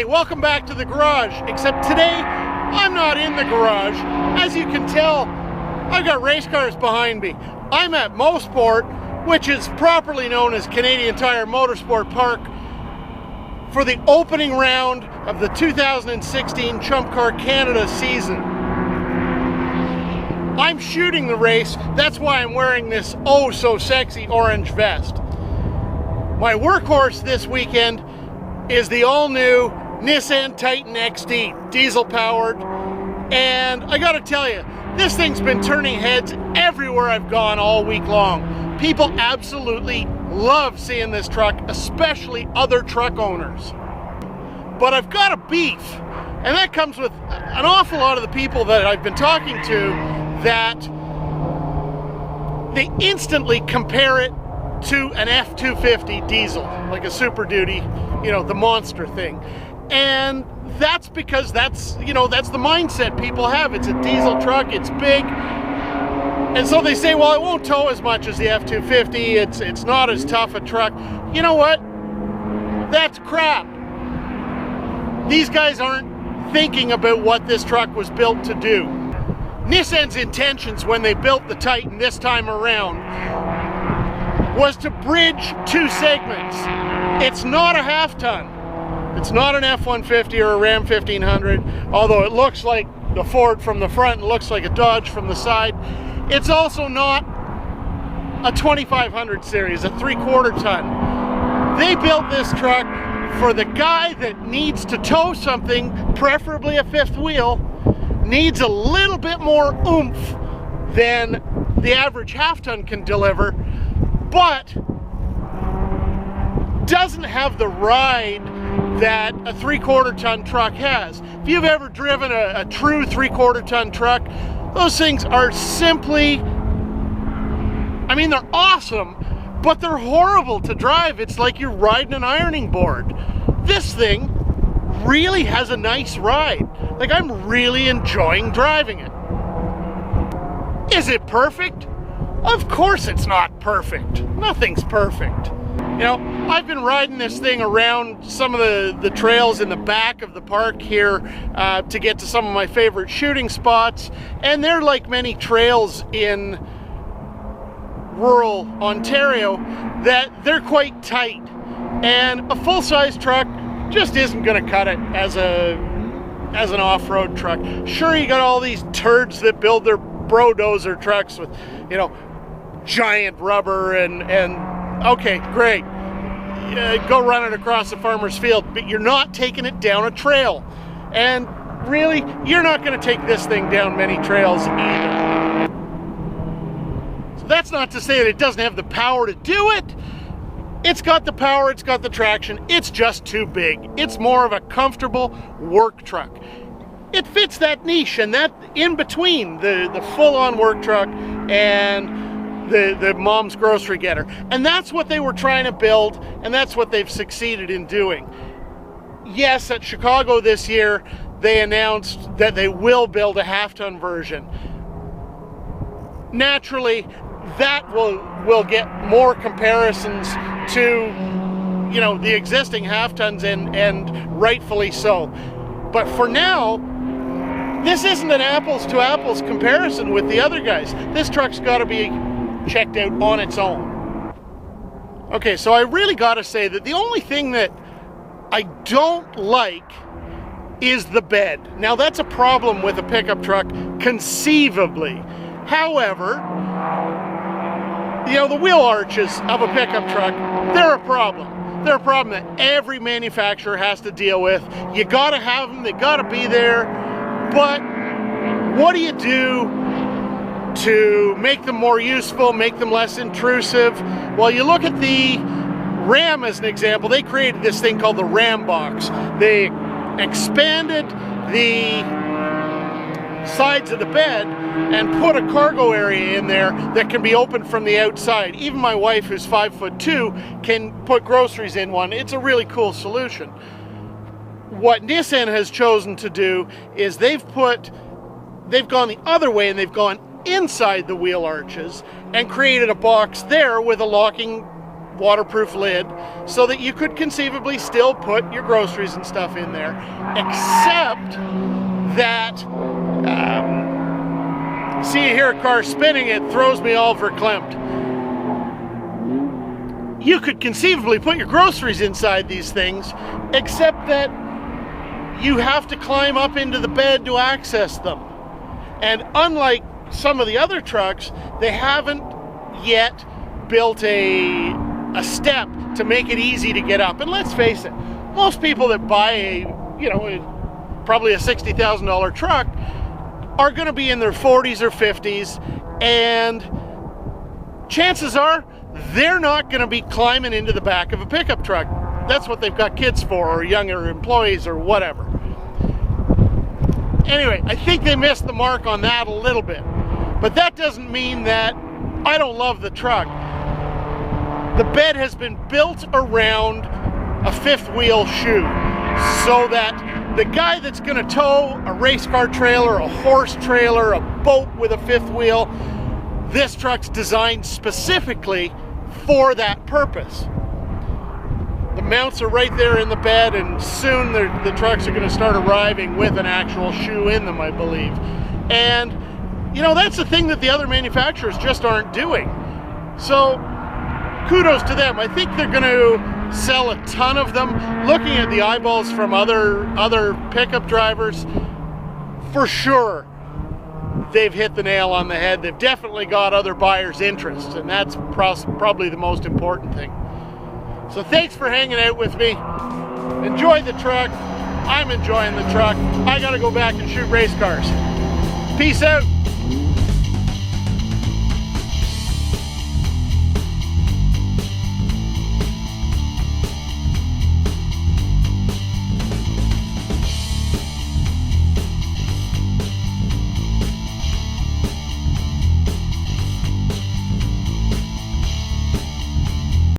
welcome back to the garage, except today I'm not in the garage. As you can tell, I've got race cars behind me. I'm at MoSport, which is properly known as Canadian Tire Motorsport Park, for the opening round of the 2016 Chump Car Canada season. I'm shooting the race, that's why I'm wearing this oh so sexy orange vest. My workhorse this weekend is the all-new Nissan Titan XD, diesel powered, and I gotta tell you, this thing's been turning heads everywhere I've gone all week long. People absolutely love seeing this truck, especially other truck owners. But I've got a beef, and that comes with an awful lot of the people that I've been talking to, that they instantly compare it to an F-250 diesel, like a Super Duty, you know, the monster thing. And that's because that's the mindset people have. It's a diesel truck, it's big. And so they say, well, it won't tow as much as the F-250, it's not as tough a truck. You know what? That's crap. These guys aren't thinking about what this truck was built to do. Nissan's intentions when they built the Titan this time around was to bridge two segments. It's not a half-ton. It's not an F-150 or a Ram 1500, although it looks like the Ford from the front and looks like a Dodge from the side. It's also not a 2500 series, a 3/4 ton. They built this truck for the guy that needs to tow something, preferably a fifth wheel, needs a little bit more oomph than the average half-ton can deliver, but doesn't have the ride that a 3/4 ton truck has. If you've ever driven a true 3/4 ton truck, those things are simply, I mean, they're awesome, but they're horrible to drive. It's like you're riding an ironing board. This thing really has a nice ride. Like, I'm really enjoying driving it. Is it perfect? Of course it's not perfect. Nothing's perfect. You know, I've been riding this thing around some of the trails in the back of the park here to get to some of my favorite shooting spots, and they're like many trails in rural Ontario, that they're quite tight, and a full-size truck just isn't going to cut it as an off-road truck. Sure, you got all these turds that build their brodozer trucks with, you know, giant rubber and okay, great. Go run it across the farmer's field, but you're not taking it down a trail. And really, you're not going to take this thing down many trails either. So that's not to say that it doesn't have the power to do it. It's got the power, it's got the traction, it's just too big. It's more of a comfortable work truck. It fits that niche, and that in between the full-on work truck and the mom's grocery getter. And that's what they were trying to build, and that's what they've succeeded in doing. Yes, at Chicago this year, they announced that they will build a half-ton version. Naturally, that will get more comparisons to, you know, the existing half-tons, and rightfully so. But for now, this isn't an apples to apples comparison with the other guys. This truck's got to be checked out on its own. Okay, so I really gotta say that the only thing that I don't like is the bed. Now, that's a problem with a pickup truck, conceivably. However, you know, the wheel arches of a pickup truck, they're a problem. They're a problem that every manufacturer has to deal with. You gotta have them, they gotta be there, but what do you do to make them more useful, make them less intrusive? Well, you look at the Ram as an example. They created this thing called the Ram box. They expanded the sides of the bed and put a cargo area in there that can be opened from the outside. Even my wife, who's 5'2", can put groceries in one. It's a really cool solution. What Nissan has chosen to do is they've gone the other way, and they've gone inside the wheel arches and created a box there with a locking waterproof lid so that you could conceivably still put your groceries and stuff in there, except that see, you hear a car spinning, it throws me all verklempt. You could conceivably put your groceries inside these things, except that you have to climb up into the bed to access them. And unlike some of the other trucks, they haven't yet built a step to make it easy to get up. And let's face it, most people that buy probably a $60,000 truck are going to be in their 40s or 50s, and chances are they're not going to be climbing into the back of a pickup truck. That's what they've got kids for, or younger employees, or whatever. Anyway, I think they missed the mark on that a little bit, but that doesn't mean that I don't love the truck. The bed has been built around a fifth wheel shoe, so that the guy that's going to tow a race car trailer, a horse trailer, a boat with a fifth wheel, this truck's designed specifically for that purpose. The mounts are right there in the bed, and soon the trucks are going to start arriving with an actual shoe in them, I believe. And, that's the thing that the other manufacturers just aren't doing. So, kudos to them. I think they're going to sell a ton of them. Looking at the eyeballs from other pickup drivers, for sure they've hit the nail on the head. They've definitely got other buyers' interests, and that's probably the most important thing. So thanks for hanging out with me. Enjoy the truck. I'm enjoying the truck. I gotta go back and shoot race cars. Peace out.